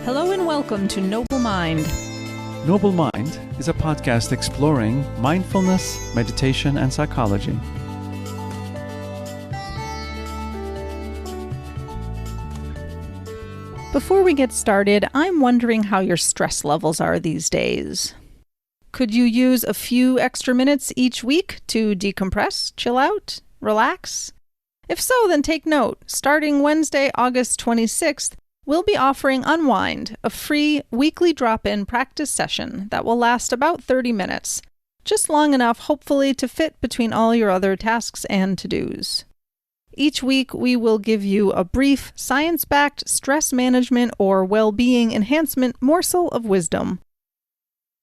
Hello and welcome to Noble Mind. Noble Mind is a podcast exploring mindfulness, meditation, and psychology. Before we get started, I'm wondering how your stress levels are these days. Could you use a few extra minutes each week to decompress, chill out, relax? If so, then take note. Starting Wednesday, August 26th, we'll be offering Unwind, a free weekly drop-in practice session that will last about 30 minutes, just long enough, hopefully, to fit between all your other tasks and to-dos. Each week, we will give you a brief, science-backed stress management or well-being enhancement morsel of wisdom.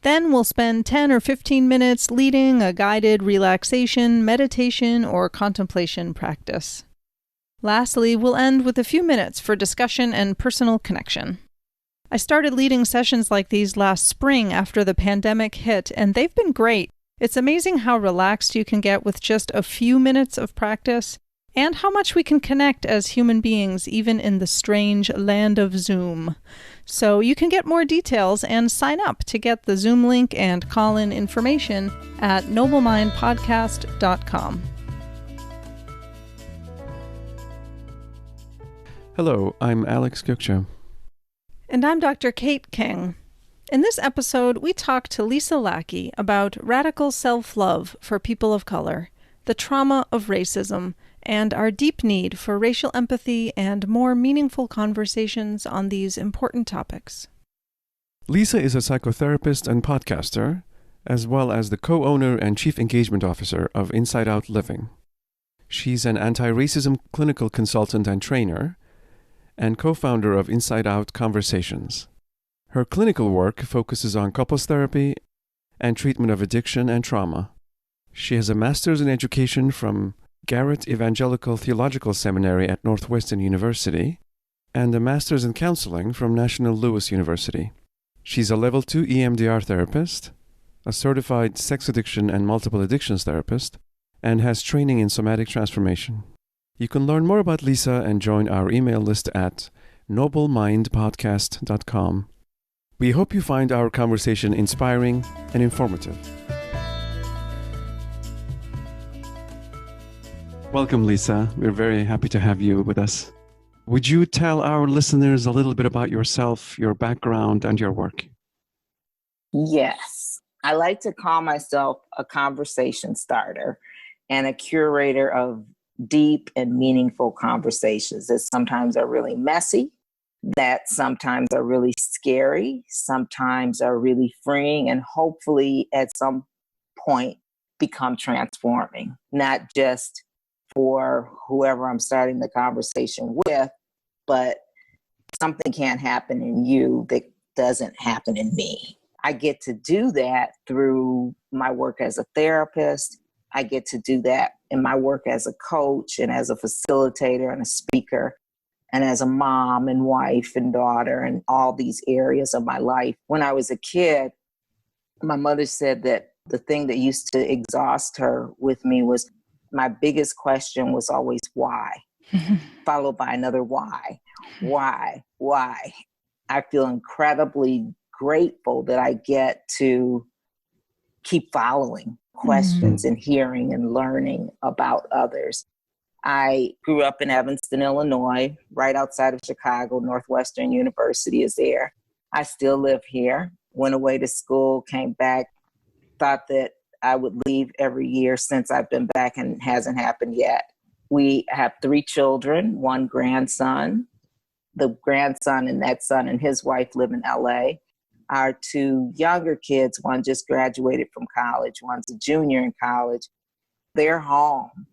Then we'll spend 10 or 15 minutes leading a guided relaxation, meditation, or contemplation practice. Lastly, we'll end with a few minutes for discussion and personal connection. I started leading sessions like these last spring after the pandemic hit, and they've been great. It's amazing how relaxed you can get with just a few minutes of practice, and how much we can connect as human beings even in the strange land of Zoom. So you can get more details and sign up to get the Zoom link and call-in information at noblemindpodcast.com. Hello, I'm Alex Gukcha. And I'm Dr. Kate King. In this episode, we talk to Lisa Lackey about radical self-love for people of color, the trauma of racism, and our deep need for racial empathy and more meaningful conversations on these important topics. Lisa is a psychotherapist and podcaster, as well as the co-owner and chief engagement officer of Insideout Living. She's an anti-racism clinical consultant and trainer, and co-founder of Insideout Conversations. Her clinical work focuses on couples therapy and treatment of addiction and trauma. She has a master's in education from Garrett Evangelical Theological Seminary at Northwestern University and a master's in counseling from National Louis University. She's a level II EMDR therapist, a certified sex addiction and multiple addictions therapist, and has training in somatic transformation. You can learn more about Lisa and join our email list at noblemindpodcast.com. We hope you find our conversation inspiring and informative. Welcome, Lisa. We're very happy to have you with us. Would you tell our listeners a little bit about yourself, your background, and your work? Yes. I like to call myself a conversation starter and a curator of deep and meaningful conversations that sometimes are really messy, that sometimes are really scary, sometimes are really freeing, and hopefully at some point become transforming, not just for whoever I'm starting the conversation with, but something can't happen in you that doesn't happen in me. I get to do that through my work as a therapist. I get to do that in my work as a coach and as a facilitator and a speaker and as a mom and wife and daughter and all these areas of my life. When I was a kid, my mother said that the thing that used to exhaust her with me was my biggest question was always why, followed by another why. I feel incredibly grateful that I get to keep following questions and hearing and learning about others. I grew up in Evanston, Illinois, right outside of Chicago. Northwestern University is there. I still live here. Went away to school, came back, thought that I would leave every year since I've been back, and it hasn't happened yet. We have 3 children, 1 grandson. The grandson and that son and his wife live in LA. Our 2 younger kids, one just graduated from college, one's a junior in college. They're home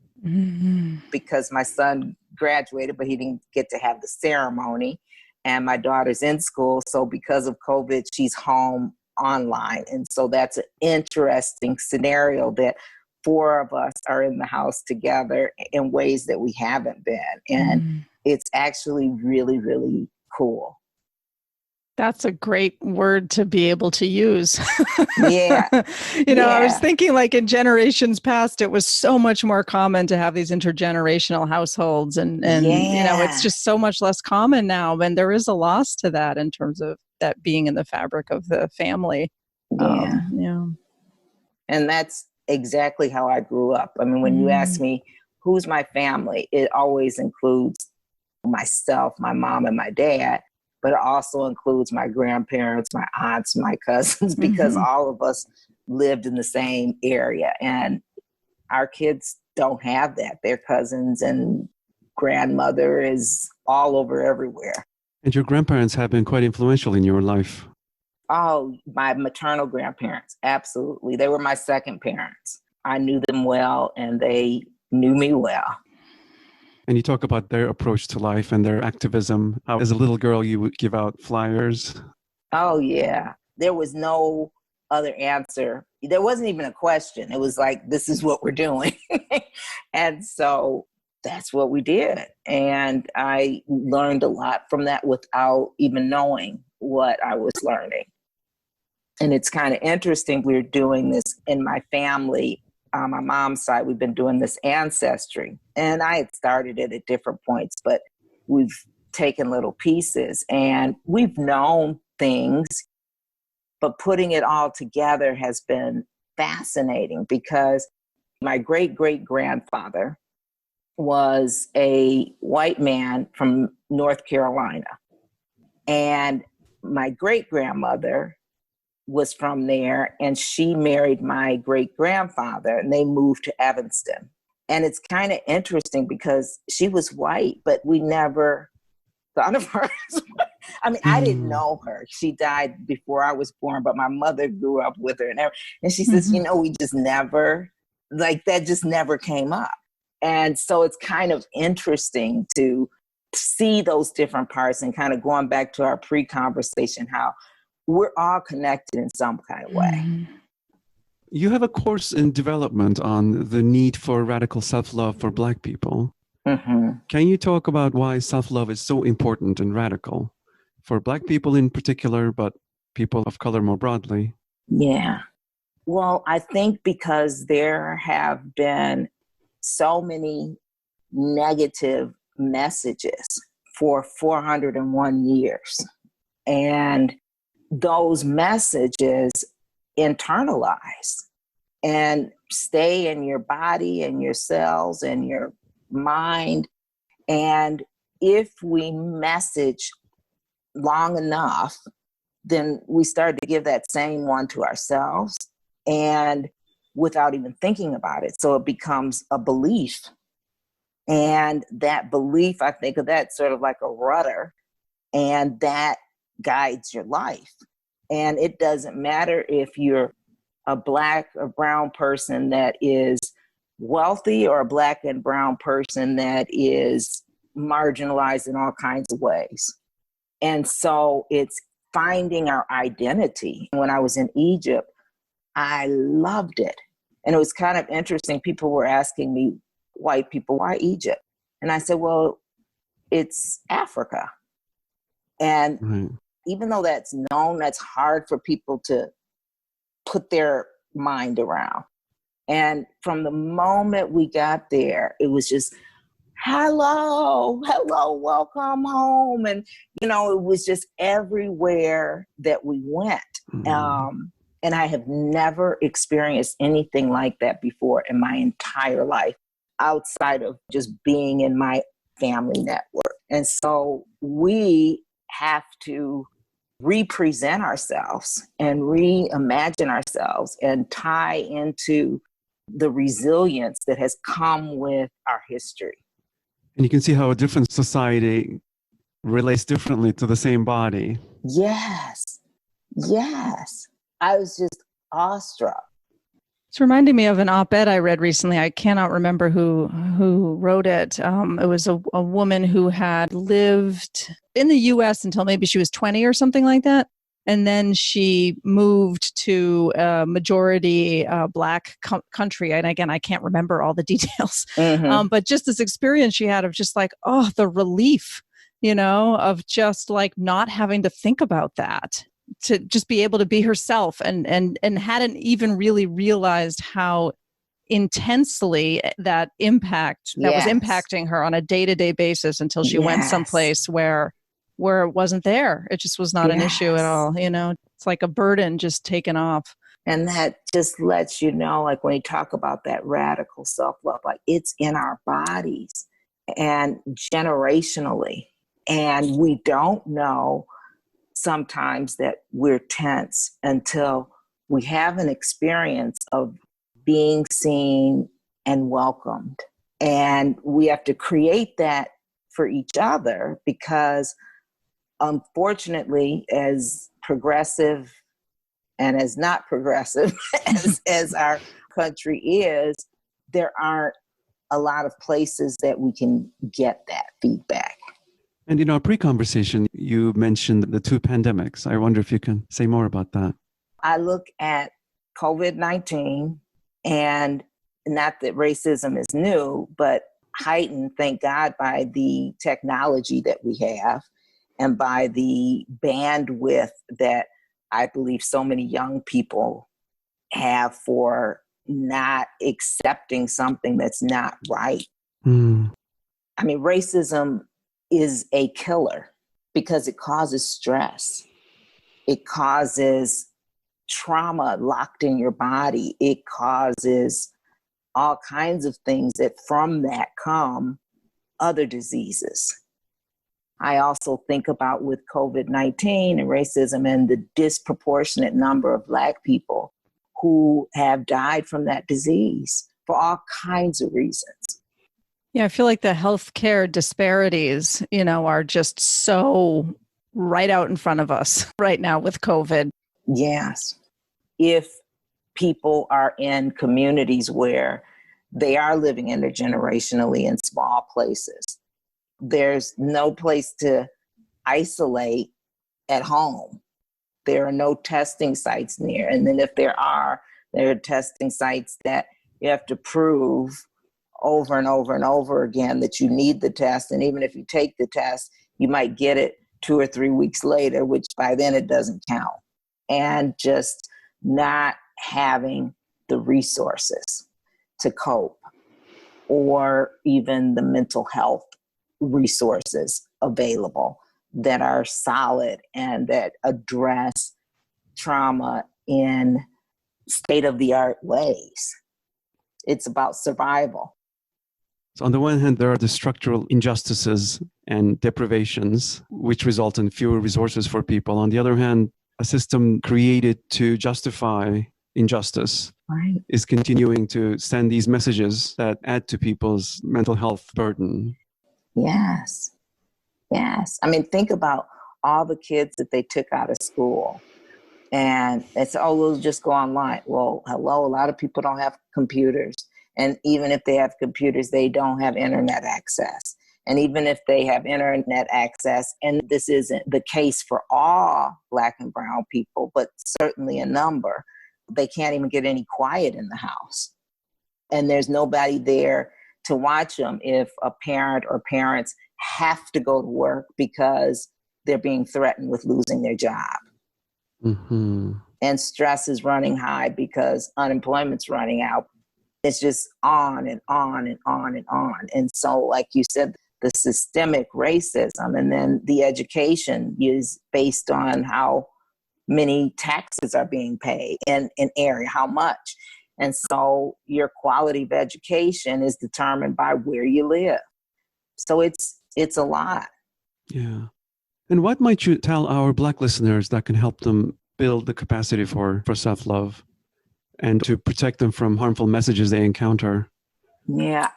because my son graduated, but he didn't get to have the ceremony. And my daughter's in school. So because of COVID, she's home online. And so that's an interesting scenario that 4 of us are in the house together in ways that we haven't been. And it's actually really, really cool. That's a great word to be able to use. Yeah. I was thinking like in generations past, it was so much more common to have these intergenerational households and it's just so much less common now. And there is a loss to that in terms of that being in the fabric of the family. Yeah. Yeah. And that's exactly how I grew up. I mean, when you ask me, who's my family, it always includes myself, my mom, and my dad. But it also includes my grandparents, my aunts, my cousins, because all of us lived in the same area. And our kids don't have that. Their cousins and grandmother is all over everywhere. And your grandparents have been quite influential in your life. Oh, my maternal grandparents, absolutely. They were my second parents. I knew them well, and they knew me well. And you talk about their approach to life and their activism. How, as a little girl, you would give out flyers. Oh, yeah. There was no other answer. There wasn't even a question. It was like, this is what we're doing. And so that's what we did. And I learned a lot from that without even knowing what I was learning. And it's kind of interesting. We're doing this in my family. On my mom's side, we've been doing this ancestry. And I had started it at different points, but we've taken little pieces and we've known things, but putting it all together has been fascinating because my great-great-grandfather was a white man from North Carolina. And my great-grandmother was from there, and she married my great-grandfather, and they moved to Evanston. And it's kind of interesting because she was white, but we never thought of her as white. I mean, I didn't know her. She died before I was born, but my mother grew up with her. And she says, we just never, like that just never came up. And so it's kind of interesting to see those different parts and kind of going back to our pre-conversation, how we're all connected in some kind of way. You have a course in development on the need for radical self-love for Black people. Can you talk about why self-love is so important and radical for Black people in particular, but people of color more broadly? Yeah. Well, I think because there have been so many negative messages for 401 years. And those messages internalize and stay in your body and your cells and your mind. And if we message long enough, then we start to give that same one to ourselves and without even thinking about it. So it becomes a belief. And that belief, I think of that sort of like a rudder, and that guides your life. And it doesn't matter if you're a Black or brown person that is wealthy or a Black and brown person that is marginalized in all kinds of ways. And so it's finding our identity. When I was in Egypt, I loved it. And it was kind of interesting. People were asking me, white people, why Egypt? And I said, well, it's Africa. And even though that's known, that's hard for people to put their mind around. And from the moment we got there, it was just, hello, welcome home. And, it was just everywhere that we went. And I have never experienced anything like that before in my entire life, outside of just being in my family network. And so we have to represent ourselves and reimagine ourselves and tie into the resilience that has come with our history. And you can see how a different society relates differently to the same body. Yes. I was just awestruck. It's reminding me of an op-ed I read recently. I cannot remember who wrote it. It was a woman who had lived in the U.S. until maybe she was 20 or something like that. And then she moved to a majority Black country. And again, I can't remember all the details. But just this experience she had of just like, the relief of just like not having to think about that, to just be able to be herself, and hadn't even really realized how intensely that was Yes. impacting her on a day-to-day basis until she went Yes. someplace where it wasn't there. It just was not an issue at all. It's like a burden just taken off. And that just lets you know, like when you talk about that radical self-love, like it's in our bodies and generationally. And we don't know sometimes that we're tense until we have an experience of being seen and welcomed. And we have to create that for each other, because unfortunately, as progressive and as not progressive as our country is, there aren't a lot of places that we can get that feedback. And in our pre-conversation, you mentioned the two pandemics. I wonder if you can say more about that. I look at COVID-19, and not that racism is new, but heightened, thank God, by the technology that we have and by the bandwidth that I believe so many young people have for not accepting something that's not right. Mm. I mean, racism is a killer because it causes stress. It causes trauma locked in your body. It causes all kinds of things that from that come other diseases. I also think about with COVID-19 and racism and the disproportionate number of Black people who have died from that disease for all kinds of reasons. Yeah, I feel like the healthcare disparities, are just so right out in front of us right now with COVID. Yes. If people are in communities where they are living intergenerationally in small places, there's no place to isolate at home. There are no testing sites near. And then if there are testing sites that you have to prove over and over and over again that you need the test. And even if you take the test, you might get it 2 or 3 weeks later, which by then it doesn't count. And just not having the resources to cope, or even the mental health resources available that are solid and that address trauma in state-of-the-art ways. It's about survival. So on the one hand, there are the structural injustices and deprivations, which result in fewer resources for people. On the other hand, a system created to justify injustice is continuing to send these messages that add to people's mental health burden. Yes. Yes. I mean, think about all the kids that they took out of school. And it's, we'll just go online. Well, hello, a lot of people don't have computers. And even if they have computers, they don't have internet access. And even if they have internet access, and this isn't the case for all Black and brown people, but certainly a number, they can't even get any quiet in the house. And there's nobody there to watch them if a parent or parents have to go to work because they're being threatened with losing their job. Mm-hmm. And stress is running high because unemployment's running out. It's just on and on and on and on. And so, like you said, the systemic racism, and then the education is based on how many taxes are being paid in an area, how much. And so your quality of education is determined by where you live. So it's a lot. Yeah. And what might you tell our Black listeners that can help them build the capacity for self-love and to protect them from harmful messages they encounter? Yeah.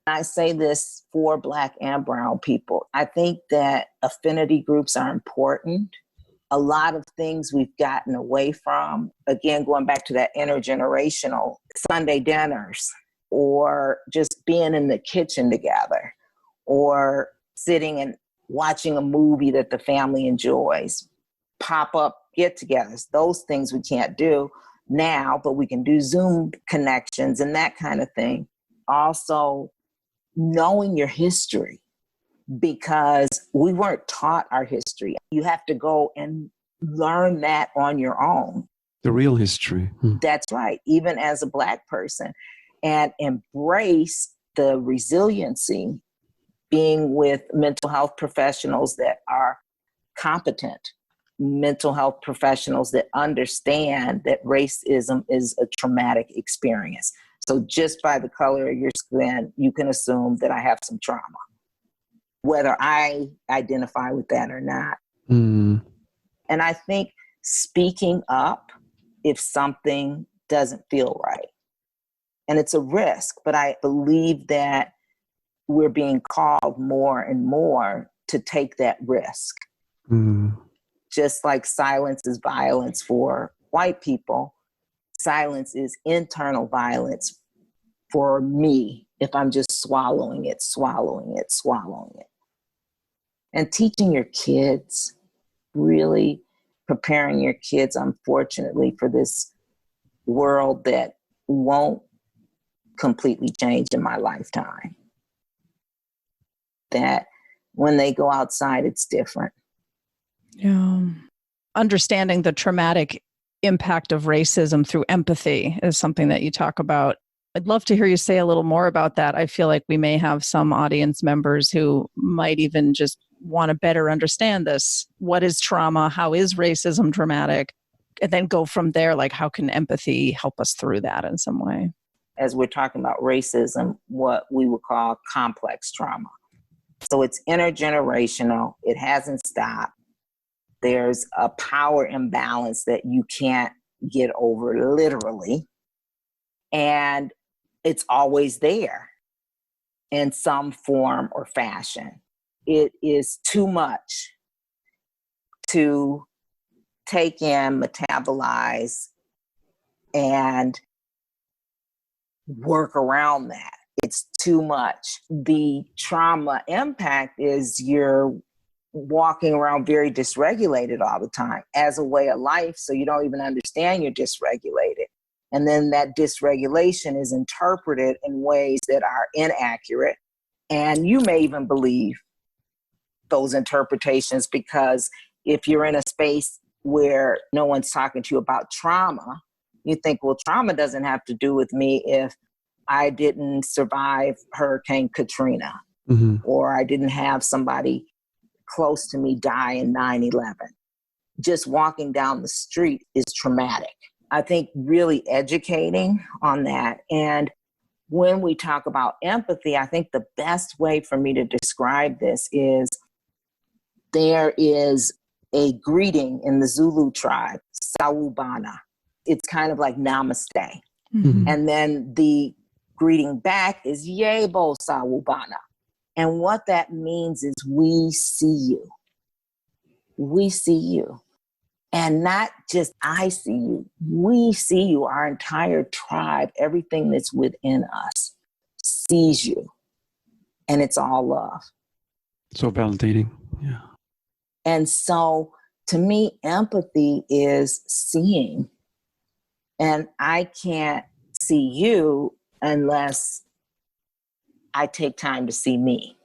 I say this for Black and brown people. I think that affinity groups are important. A lot of things we've gotten away from, again, going back to that intergenerational Sunday dinners, or just being in the kitchen together, or sitting and watching a movie that the family enjoys, pop-up get-togethers. Those things we can't do now, but we can do Zoom connections and that kind of thing. Also, knowing your history. because we weren't taught our history. You have to go and learn that on your own. The real history. That's right. Even as a Black person, and embrace the resiliency, being with mental health professionals that are competent, mental health professionals that understand that racism is a traumatic experience. So just by the color of your skin, you can assume that I have some trauma, whether I identify with that or not. And I think speaking up if something doesn't feel right, and it's a risk, but I believe that we're being called more and more to take that risk. Just like silence is violence for white people, silence is internal violence for me if I'm just swallowing it. And teaching your kids, really preparing your kids, unfortunately, for this world that won't completely change in my lifetime. That when they go outside, it's different. Yeah. Understanding the traumatic impact of racism through empathy is something that you talk about. I'd love to hear you say a little more about that. I feel like we may have some audience members who might even just want to better understand this. What is trauma? How is racism traumatic? And then go from there, like how can empathy help us through that in some way? As we're talking about racism, what we would call complex trauma. So it's intergenerational. It hasn't stopped. There's a power imbalance that you can't get over literally. And it's always there in some form or fashion. It is too much to take in, metabolize, and work around that. It's too much. The trauma impact is you're walking around very dysregulated all the time as a way of life, so you don't even understand you're dysregulated. And then that dysregulation is interpreted in ways that are inaccurate. And you may even believe those interpretations because if you're in a space where no one's talking to you about trauma, you think, well, trauma doesn't have to do with me if I didn't survive Hurricane Katrina, or I didn't have somebody close to me die in 9/11. Just walking down the street is traumatic. I think really educating on that. And when we talk about empathy, I think the best way for me to describe this is there is a greeting in the Zulu tribe, Sawubona. It's kind of like namaste. And then the greeting back is Yebo Sawubona. And what that means is we see you. We see you. And not just I see you. We see you. Our entire tribe, everything that's within us sees you. And it's all love. So validating. Yeah. And so to me, empathy is seeing. And I can't see you unless I take time to see me.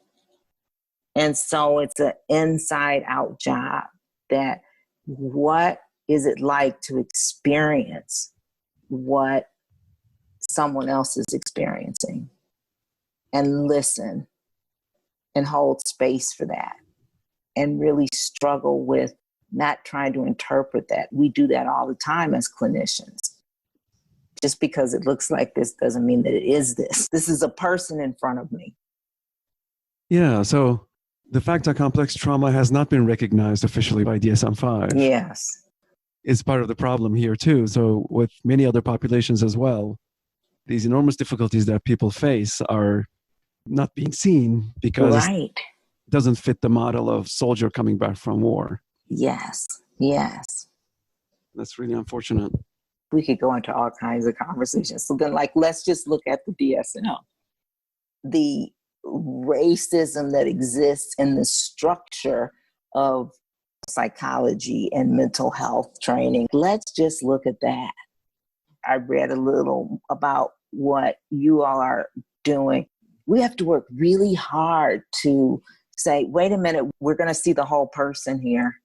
And so it's an inside out job that what is it like to experience what someone else is experiencing and listen and hold space for that and really struggle with not trying to interpret that. We do that all the time as clinicians. Just because it looks like this doesn't mean that it is this. This is a person in front of me. Yeah, so the fact that complex trauma has not been recognized officially by DSM-5 Yes. is part of the problem here too. So with many other populations as well, these enormous difficulties that people face are not being seen because it doesn't fit the model of soldier coming back from war. Yes. Yes. That's really unfortunate. We could go into all kinds of conversations. So then, let's just look at the DSM. The racism that exists in the structure of psychology and mental health training. Let's just look at that. I read a little about what you all are doing. We have to work really hard to say, wait a minute, we're going to see the whole person here.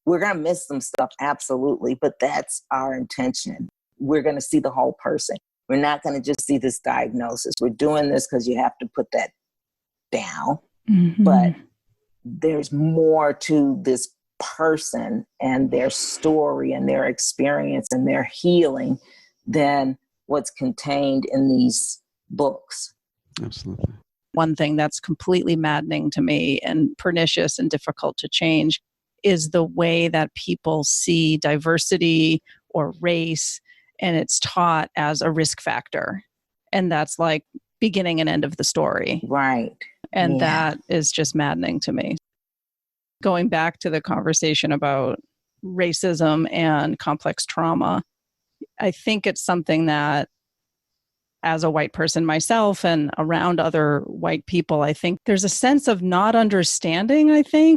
We're going to miss some stuff, absolutely, but that's our intention. We're going to see the whole person. We're not going to just see this diagnosis. We're doing this because you have to put that down. Mm-hmm. But there's more to this person and their story and their experience and their healing than what's contained in these books. Absolutely. One thing that's completely maddening to me and pernicious and difficult to change is the way that people see diversity or race, and it's taught as a risk factor. And that's like beginning and end of the story. Right. And that is just maddening to me. Going back to the conversation about racism and complex trauma, I think it's something that, as a white person myself and around other white people, I think there's a sense of not understanding,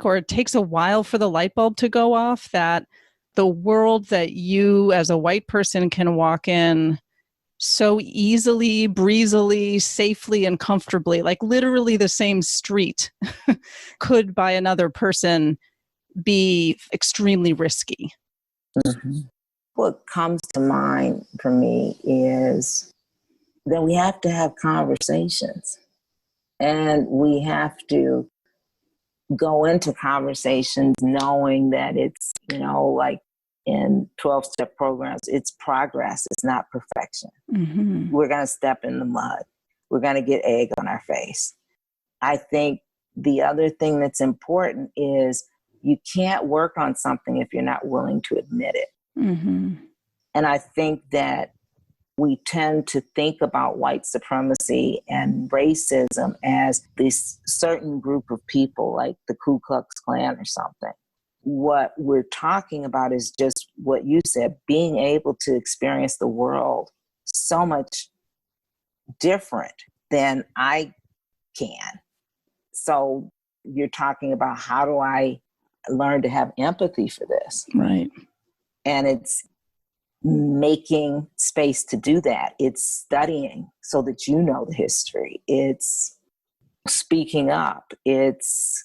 or it takes a while for the light bulb to go off, that the world that you as a white person can walk in so easily, breezily, safely, and comfortably, like literally the same street, could by another person be extremely risky. Mm-hmm. What comes to mind for me is that we have to have conversations, and we have to go into conversations knowing that it's, like in 12-step programs, it's progress, it's not perfection. Mm-hmm. We're going to step in the mud. We're going to get egg on our face. I think the other thing that's important is you can't work on something if you're not willing to admit it. Mm-hmm. And I think that we tend to think about white supremacy and racism as this certain group of people, like the Ku Klux Klan or something. What we're talking about is just what you said, being able to experience the world so much different than I can. So you're talking about, how do I learn to have empathy for this? Right. And it's making space to do that. It's studying so that you know the history. It's speaking up. It's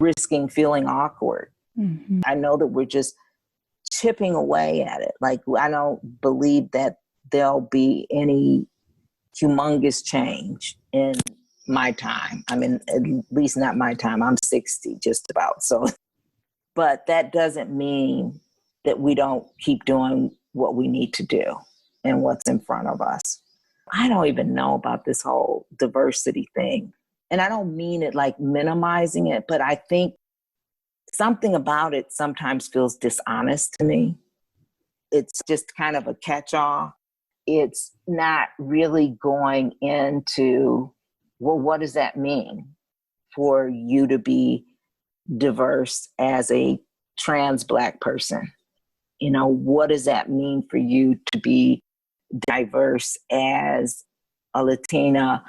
risking feeling awkward. Mm-hmm. I know that we're just chipping away at it. Like, I don't believe that there'll be any humongous change in my time. I mean, at least not my time. I'm 60 just about. So, but that doesn't mean that we don't keep doing what we need to do and what's in front of us. I don't even know about this whole diversity thing. And I don't mean it like minimizing it, but I think something about it sometimes feels dishonest to me. It's just kind of a catch-all. It's not really going into, well, what does that mean for you to be diverse as a trans Black person? What does that mean for you to be diverse as a Latina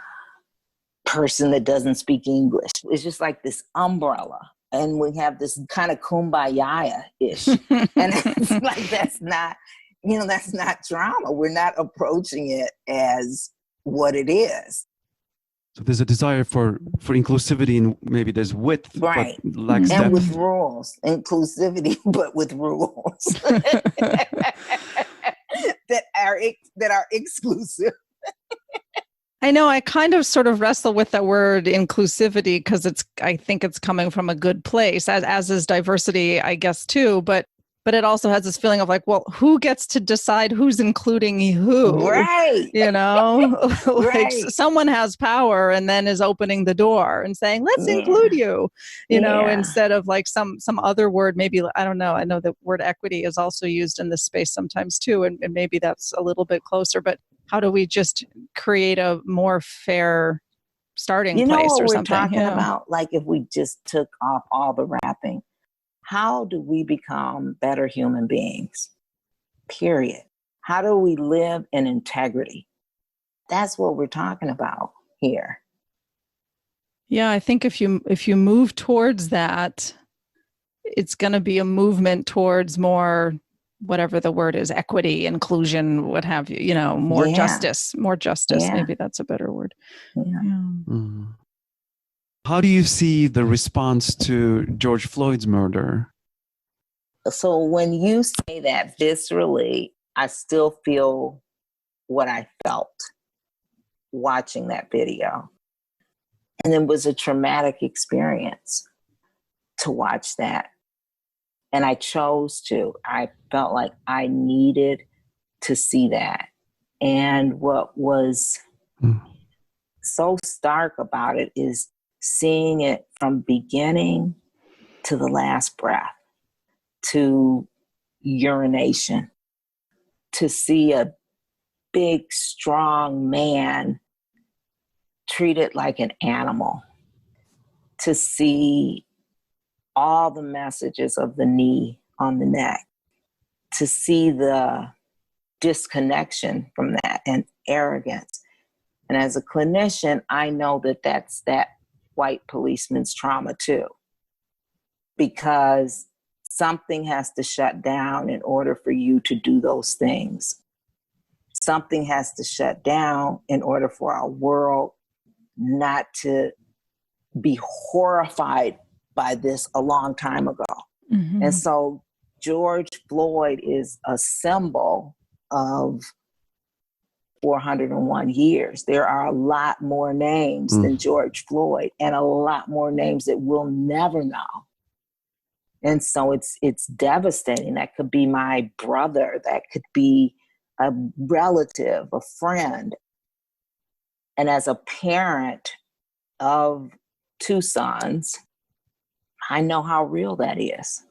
person that doesn't speak English? It's just like this umbrella. And we have this kind of kumbaya-ish. And it's like, that's not drama. We're not approaching it as what it is. So there's a desire for inclusivity, and maybe there's width, right? But lacks depth. And with rules, inclusivity, but with rules that are exclusive. I know. I kind of sort of wrestle with that word inclusivity because I think it's coming from a good place, as is diversity, I guess too. But it also has this feeling of like, well, who gets to decide who's including who? Right. Like right. Someone has power and then is opening the door and saying, let's include you, instead of like some other word, maybe, I don't know. I know the word equity is also used in this space sometimes too. And maybe that's a little bit closer, but how do we just create a more fair starting place what or we're something? Talking about, like, if we just took off all the wrapping, how do we become better human beings? Period. How do we live in integrity? That's what we're talking about here. Yeah, I think if you move towards that, it's going to be a movement towards more, whatever the word is, equity, inclusion, what have you, more justice. Yeah. Maybe that's a better word. Yeah. Mm-hmm. How do you see the response to George Floyd's murder? So when you say that viscerally, I still feel what I felt watching that video. And it was a traumatic experience to watch that. And I chose to. I felt like I needed to see that. And what was so stark about it is seeing it from beginning to the last breath, to urination, to see a big, strong man treated like an animal, to see all the messages of the knee on the neck, to see the disconnection from that and arrogance. And as a clinician, I know that that's that white policeman's trauma too, because something has to shut down in order for you to do those things. Something has to shut down in order for our world not to be horrified by this a long time ago. Mm-hmm. And so George Floyd is a symbol of 401 years. There are a lot more names than George Floyd, and a lot more names that we'll never know. And so it's devastating. That could be my brother. That could be a relative, a friend. And as a parent of two sons, I know how real that is.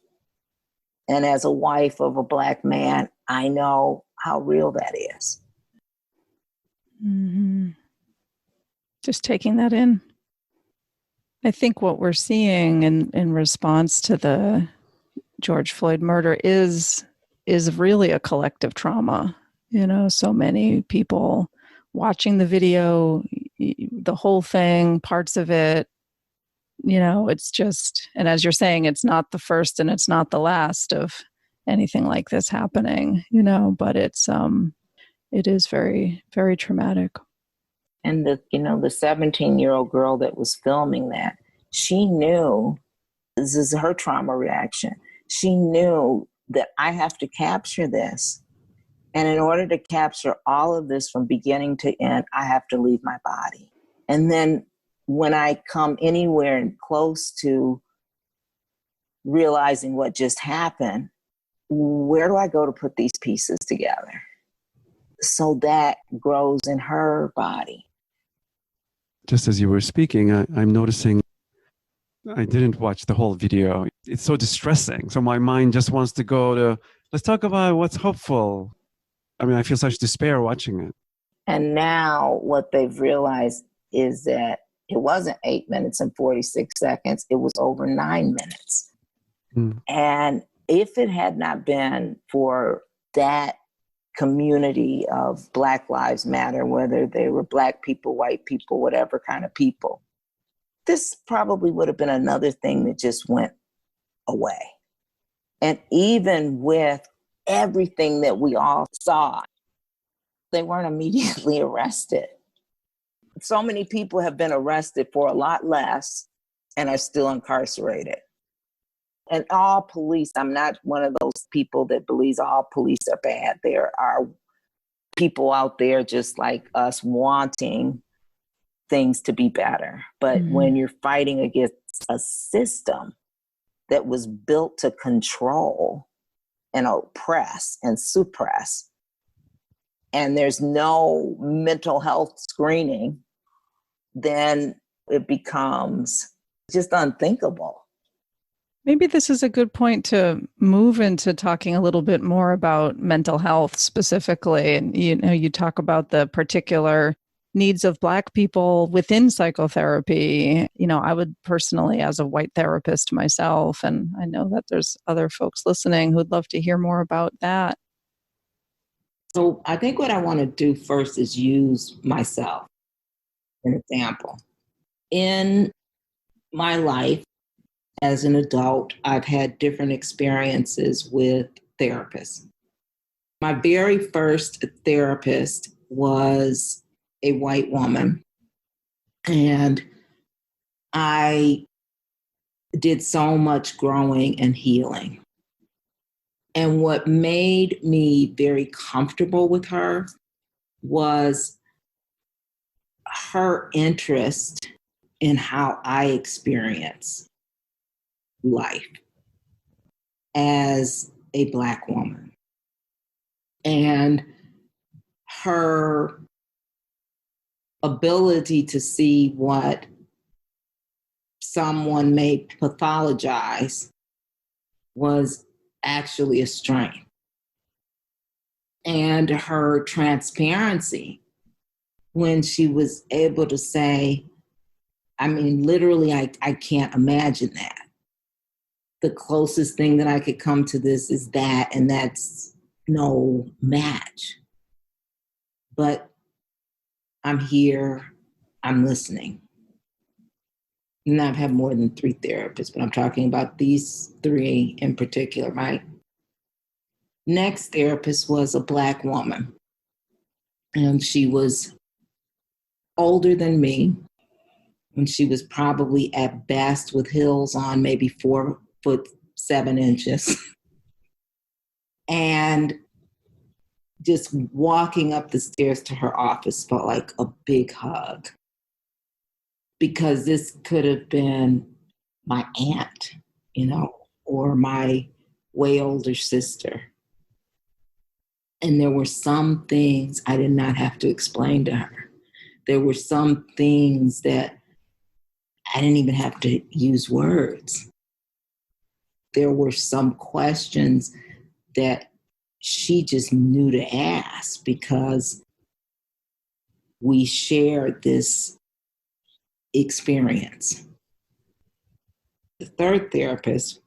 And as a wife of a Black man, I know how real that is. Mm-hmm. Just taking that in. I think what we're seeing in response to the George Floyd murder is really a collective trauma. You know, so many people watching the video, the whole thing, parts of it, you know, it's just, and as you're saying, it's not the first and it's not the last of anything like this happening, you know, but it is very, very traumatic. And the 17-year-old girl that was filming that, she knew, this is her trauma reaction. She knew that I have to capture this. And in order to capture all of this from beginning to end, I have to leave my body. And then when I come anywhere close to realizing what just happened, where do I go to put these pieces together? So that grows in her body. Just as you were speaking, I'm noticing I didn't watch the whole video. It's so distressing. So my mind just wants to go to, let's talk about what's hopeful. I mean, I feel such despair watching it. And now what they've realized is that it wasn't 8 minutes and 46 seconds. It was over 9 minutes. And if it had not been for that community of Black Lives Matter, whether they were Black people, white people, whatever kind of people, this probably would have been another thing that just went away. And even with everything that we all saw, they weren't immediately arrested. So many people have been arrested for a lot less and are still incarcerated. And all police, I'm not one of those people that believes all police are bad. There are people out there just like us wanting things to be better. But when you're fighting against a system that was built to control and oppress and suppress, and there's no mental health screening, then it becomes just unthinkable. Maybe this is a good point to move into talking a little bit more about mental health specifically. And, you know, you talk about the particular needs of Black people within psychotherapy. You know, I would personally, as a white therapist myself, and I know that there's other folks listening who'd love to hear more about that. So I think what I want to do first is use myself, an example. In my life as an adult, I've had different experiences with therapists. My very first therapist was a white woman. And I did so much growing and healing. And what made me very comfortable with her was her interest in how I experience life as a Black woman. And her ability to see what someone may pathologize was actually a strength. And her transparency when she was able to say, I mean, literally, I can't imagine that. The closest thing that I could come to this is that, and that's no match. But I'm here, I'm listening. And I've had more than 3 therapists, but I'm talking about these 3 in particular, right? Next therapist was a Black woman. And she was older than me. And she was probably at best with heels on, maybe 4'7". And just walking up the stairs to her office felt like a big hug. Because this could have been my aunt, or my way older sister. And there were some things I did not have to explain to her. There were some things that I didn't even have to use words. There were some questions that she just knew to ask because we shared this experience. The third therapist,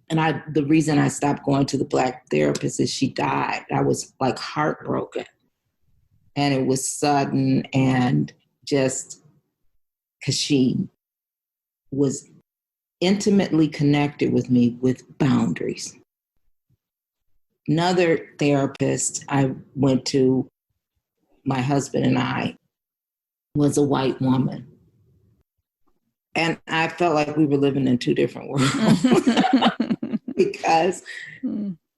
and the reason I stopped going to the Black therapist is she died. I was like heartbroken. And it was sudden, and just because she was intimately connected with me with boundaries. Another therapist I went to, my husband and I, was a white woman. And I felt like we were living in 2 different worlds because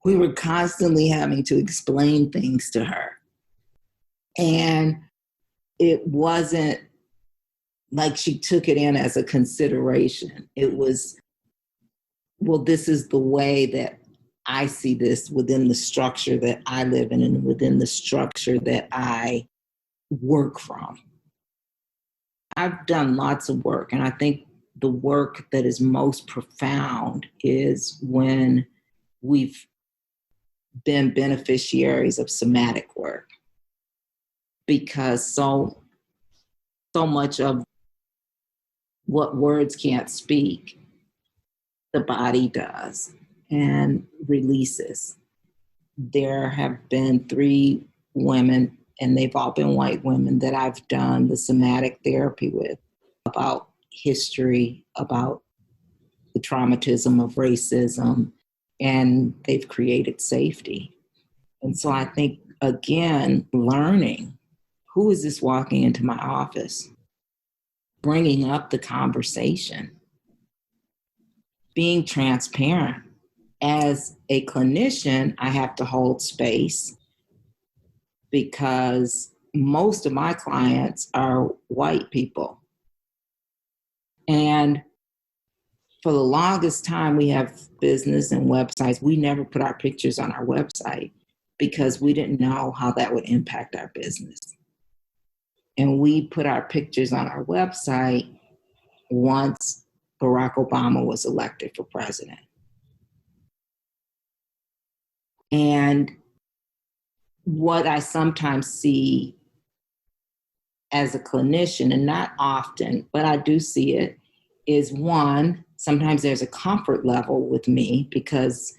we were constantly having to explain things to her. And it wasn't like she took it in as a consideration. It was, well, this is the way that I see this within the structure that I live in and within the structure that I work from. I've done lots of work, and I think the work that is most profound is when we've been beneficiaries of somatic work, because so much of what words can't speak, the body does and releases. There have been 3 women, and they've all been white women, that I've done the somatic therapy with about history, about the traumatism of racism, and they've created safety. And so I think, again, learning, who is this walking into my office? Bringing up the conversation, being transparent. As a clinician, I have to hold space because most of my clients are white people. And for the longest time, we have business and websites. We never put our pictures on our website because we didn't know how that would impact our business. And we put our pictures on our website once Barack Obama was elected for president. And what I sometimes see as a clinician, and not often, but I do see it, is one, sometimes there's a comfort level with me because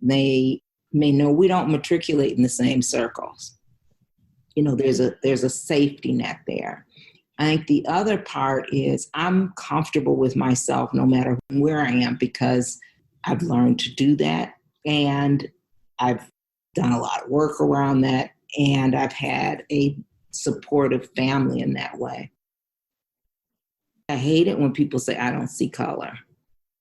they may know we don't matriculate in the same circles. There's a safety net there. I think the other part is I'm comfortable with myself no matter where I am because I've learned to do that. And I've done a lot of work around that. And I've had a supportive family in that way. I hate it when people say, I don't see color,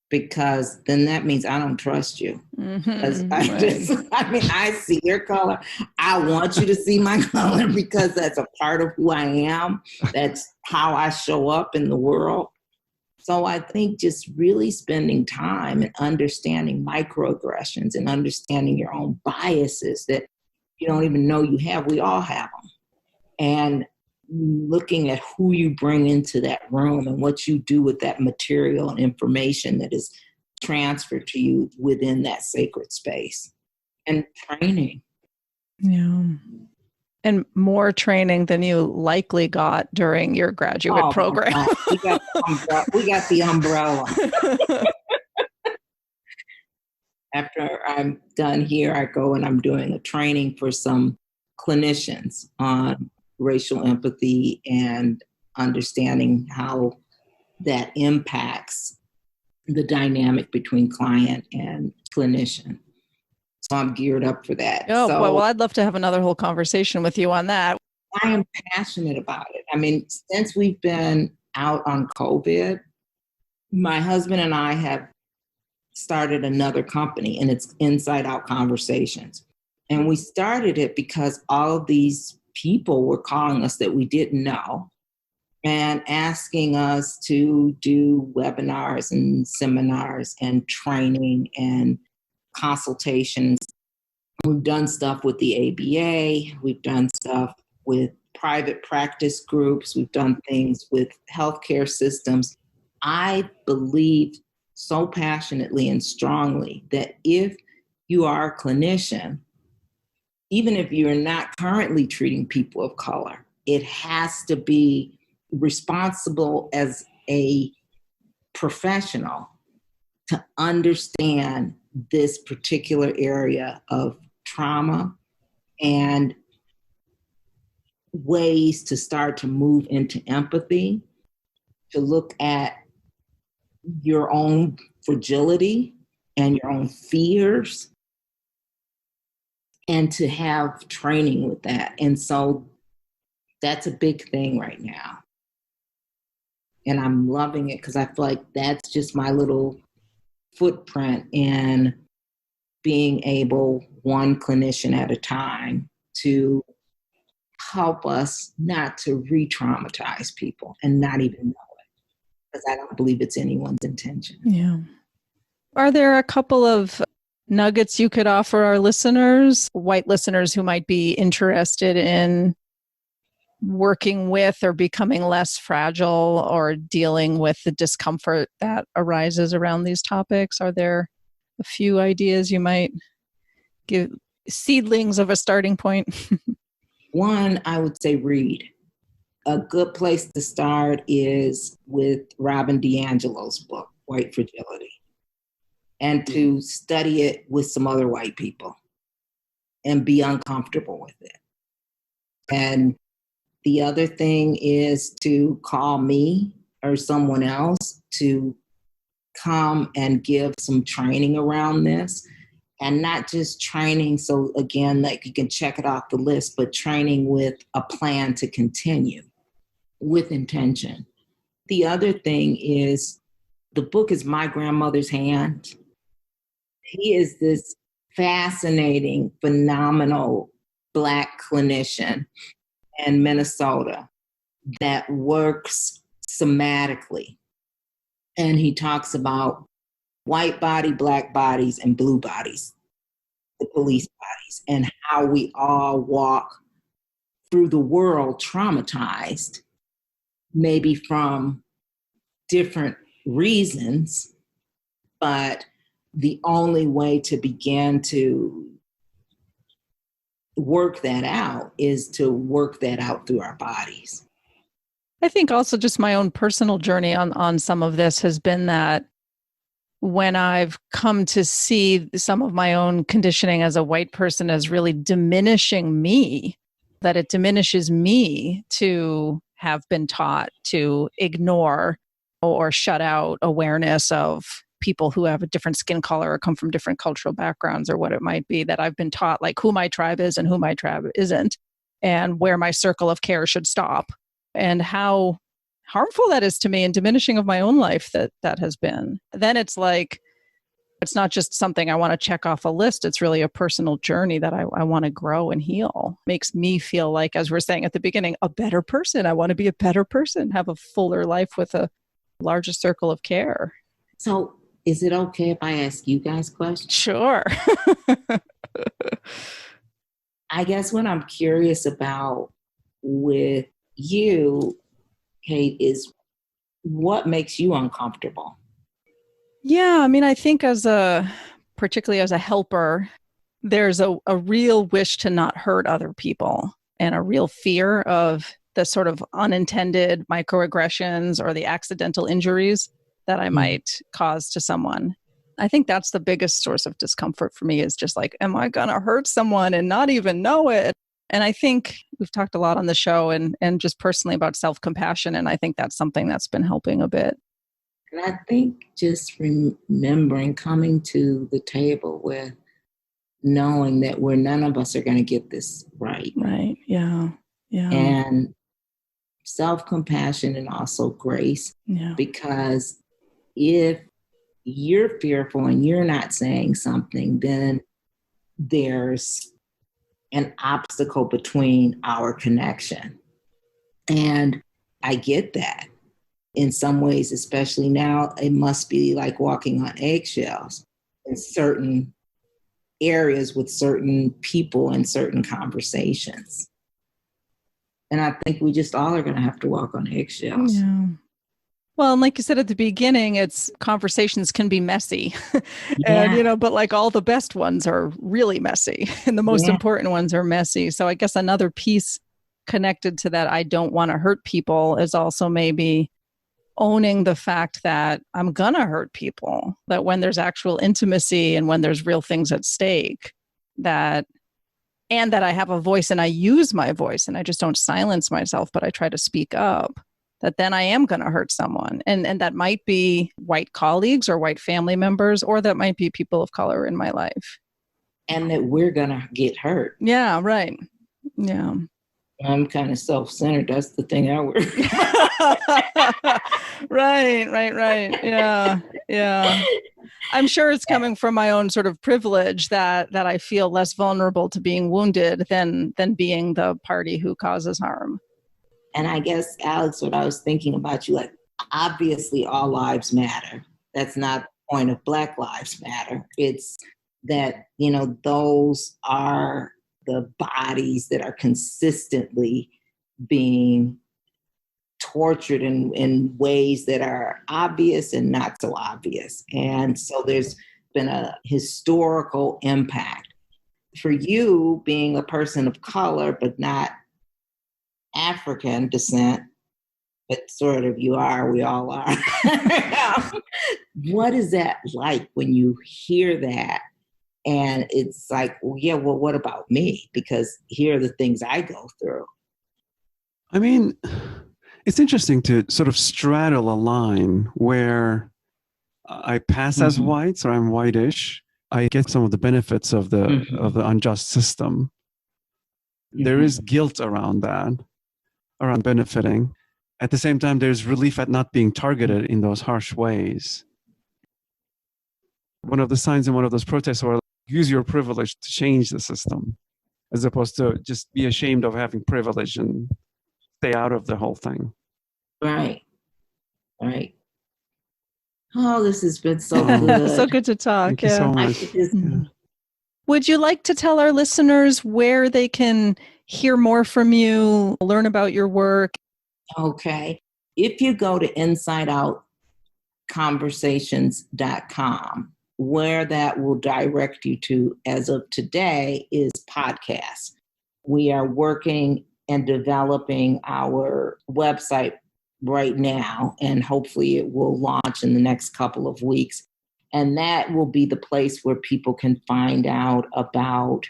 because then that means I don't trust you. Because I see your color. I want you to see my color because that's a part of who I am. That's how I show up in the world. So I think just really spending time and understanding microaggressions and understanding your own biases that you don't even know you have. We all have them. And looking at who you bring into that room and what you do with that material and information that is transferred to you within that sacred space. And training. Yeah. And more training than you likely got during your graduate program. We got the umbrella. After I'm done here, I go and I'm doing a training for some clinicians on racial empathy and understanding how that impacts the dynamic between client and clinician. So I'm geared up for that. Oh, well, I'd love to have another whole conversation with you on that. I am passionate about it. I mean, since we've been out on COVID, my husband and I have started another company, and it's Insideout Conversations. And we started it because all of these people were calling us that we didn't know and asking us to do webinars and seminars and training and consultations. We've done stuff with the ABA. We've done stuff with private practice groups. We've done things with healthcare systems. I believe so passionately and strongly that if you are a clinician, even if you're not currently treating people of color, it has to be responsible as a professional to understand this particular area of trauma and ways to start to move into empathy, to look at your own fragility and your own fears, and to have training with that. And so that's a big thing right now. And I'm loving it because I feel like that's just my little footprint in being able, one clinician at a time, to help us not to re-traumatize people and not even know it, because I don't believe it's anyone's intention. Yeah. Are there a couple of nuggets you could offer our listeners, white listeners who might be interested in working with or becoming less fragile or dealing with the discomfort that arises around these topics? Are there a few ideas you might give seedlings of a starting point? One, I would say read. A good place to start is with Robin DiAngelo's book, White Fragility, and to study it with some other white people and be uncomfortable with it. And the other thing is to call me or someone else to come and give some training around this. And not just training, so again, like you can check it off the list, but training with a plan to continue with intention. The other thing is, the book is My Grandmother's Hand. He is this fascinating, phenomenal Black clinician in Minnesota that works somatically. And he talks about white body, Black bodies, and blue bodies, the police bodies, and how we all walk through the world traumatized, maybe from different reasons, but the only way to begin to work that out is to work that out through our bodies. I think also just my own personal journey on some of this has been that when I've come to see some of my own conditioning as a white person as really diminishing me, that it diminishes me to have been taught to ignore or shut out awareness of people who have a different skin color or come from different cultural backgrounds, or what it might be, that I've been taught like who my tribe is and who my tribe isn't, and where my circle of care should stop, and how harmful that is to me and diminishing of my own life that has been. Then it's like, it's not just something I want to check off a list. It's really a personal journey that I want to grow and heal. Makes me feel like, as we're saying at the beginning, a better person. I want to be a better person, have a fuller life with a larger circle of care. So is it okay if I ask you guys questions? Sure. I guess what I'm curious about with you, Kate, is what makes you uncomfortable? Yeah, I mean, I think particularly as a helper, there's a real wish to not hurt other people and a real fear of the sort of unintended microaggressions or the accidental injuries that I might cause to someone. I think that's the biggest source of discomfort for me, is just like, am I going to hurt someone and not even know it? And I think we've talked a lot on the show and just personally about self-compassion. And I think that's something that's been helping a bit. And I think just remembering coming to the table with knowing that none of us are going to get this right. Right. Yeah. Yeah. And self-compassion and also grace. Yeah. Because if you're fearful and you're not saying something, then there's an obstacle between our connection. And I get that. In some ways, especially now, it must be like walking on eggshells in certain areas with certain people and certain conversations. And I think we just all are going to have to walk on eggshells. Yeah. Well, and like you said at the beginning, conversations can be messy. And, but like all the best ones are really messy and the most important ones are messy. So I guess another piece connected to that, I don't want to hurt people, is also maybe owning the fact that I'm going to hurt people, that when there's actual intimacy and when there's real things at stake, and that I have a voice and I use my voice and I just don't silence myself, but I try to speak up, that then I am going to hurt someone. And that might be white colleagues or white family members, or that might be people of color in my life. And that we're going to get hurt. Yeah, right. Yeah. I'm kind of self-centered. That's the thing I worry. Right. Yeah. I'm sure it's coming from my own sort of privilege that I feel less vulnerable to being wounded than being the party who causes harm. And I guess, Alex, what I was thinking about you, like, obviously all lives matter. That's not the point of Black Lives Matter. It's that, those are the bodies that are consistently being tortured in ways that are obvious and not so obvious. And so there's been a historical impact. For you, being a person of color, but not African descent, but sort of we all are. What is that like when you hear that? And it's like, well, what about me? Because here are the things I go through. I mean, it's interesting to sort of straddle a line where I pass as white, so I'm whitish. I get some of the benefits of the unjust system. There is guilt around that, around benefiting. At the same time, there's relief at not being targeted in those harsh ways. One of the signs in one of those protests were, use your privilege to change the system, as opposed to just be ashamed of having privilege and stay out of the whole thing. Right. Oh, this has been so good. So good to talk. Thank you so much. Would you like to tell our listeners where they can hear more from you, learn about your work? Okay. If you go to InsideoutConversations.com, where that will direct you to, as of today, is podcasts. We are working and developing our website right now, and hopefully it will launch in the next couple of weeks. And that will be the place where people can find out about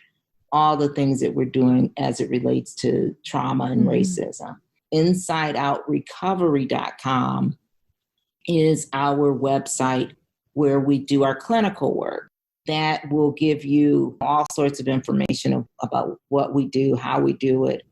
all the things that we're doing as it relates to trauma and racism. Insideoutrecovery.com is our website where we do our clinical work. That will give you all sorts of information about what we do, how we do it.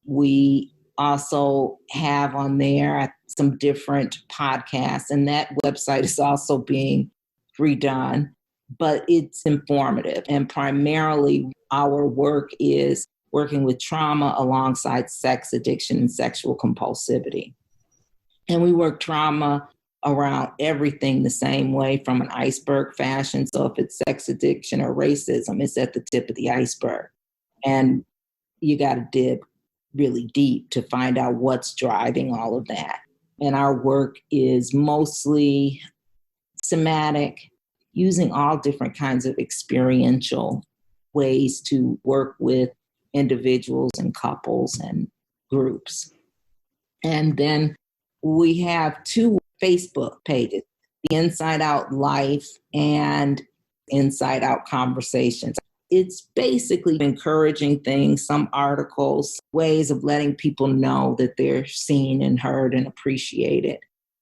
We also have on there some different podcasts, and that website is also being redone, but it's informative. And primarily our work is working with trauma alongside sex addiction and sexual compulsivity. And we work trauma around everything the same way, from an iceberg fashion. So if it's sex addiction or racism, it's at the tip of the iceberg. And you got to dig really deep to find out what's driving all of that. And our work is mostly somatic, using all different kinds of experiential ways to work with individuals and couples and groups. And then we have 2 Facebook pages, the Insideout Life and Insideout Conversations. It's basically encouraging things, some articles, ways of letting people know that they're seen and heard and appreciated.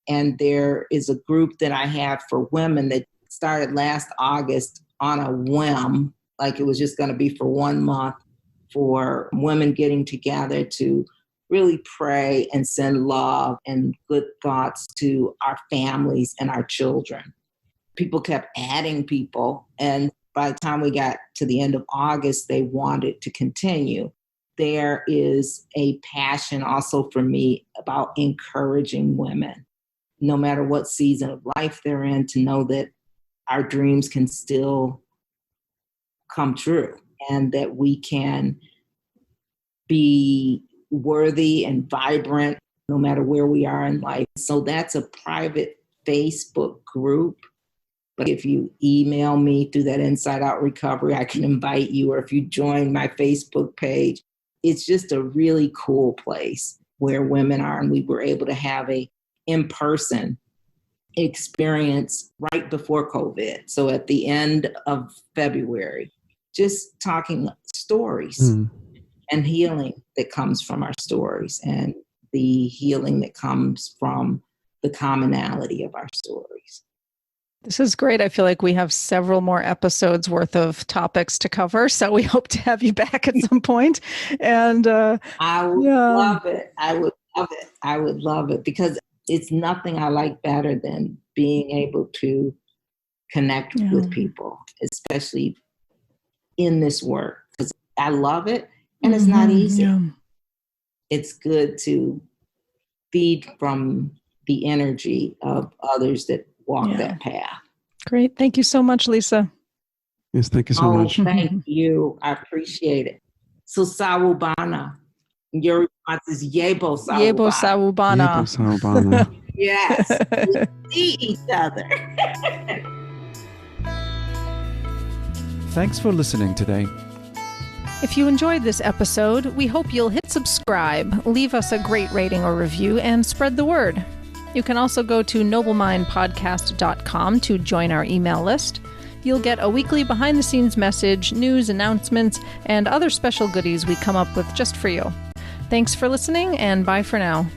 And there is a group that I have for women that started last August on a whim, like it was just going to be for 1 month, for women getting together to really pray and send love and good thoughts to our families and our children. People kept adding people, and by the time we got to the end of August, they wanted to continue. There is a passion also for me about encouraging women, no matter what season of life they're in, to know that our dreams can still come true and that we can be worthy and vibrant no matter where we are in life. So that's a private Facebook group. But if you email me through that Inside Out Recovery, I can invite you. Or if you join my Facebook page, it's just a really cool place where women are. And we were able to have a in-person experience right before COVID. So at the end of February, just talking stories and healing that comes from our stories and the healing that comes from the commonality of our stories. This is great. I feel like we have several more episodes worth of topics to cover. So we hope to have you back at some point. And I would love it. I would love it. I would love it, because it's nothing I like better than being able to connect with people, especially in this work, because I love it and it's not easy. Yeah. It's good to feed from the energy of others that walk that path. Great. Thank you so much, Lisa. Yes, thank you so much. Thank you. I appreciate it. So Sawubona. Your response is Yebo Sawubona. Yebo Sawubona. Yebo Sawubona. Yes. We see each other. Thanks for listening today. If you enjoyed this episode, we hope you'll hit subscribe, leave us a great rating or review, and spread the word. You can also go to noblemindpodcast.com to join our email list. You'll get a weekly behind-the-scenes message, news, announcements, and other special goodies we come up with just for you. Thanks for listening, and bye for now.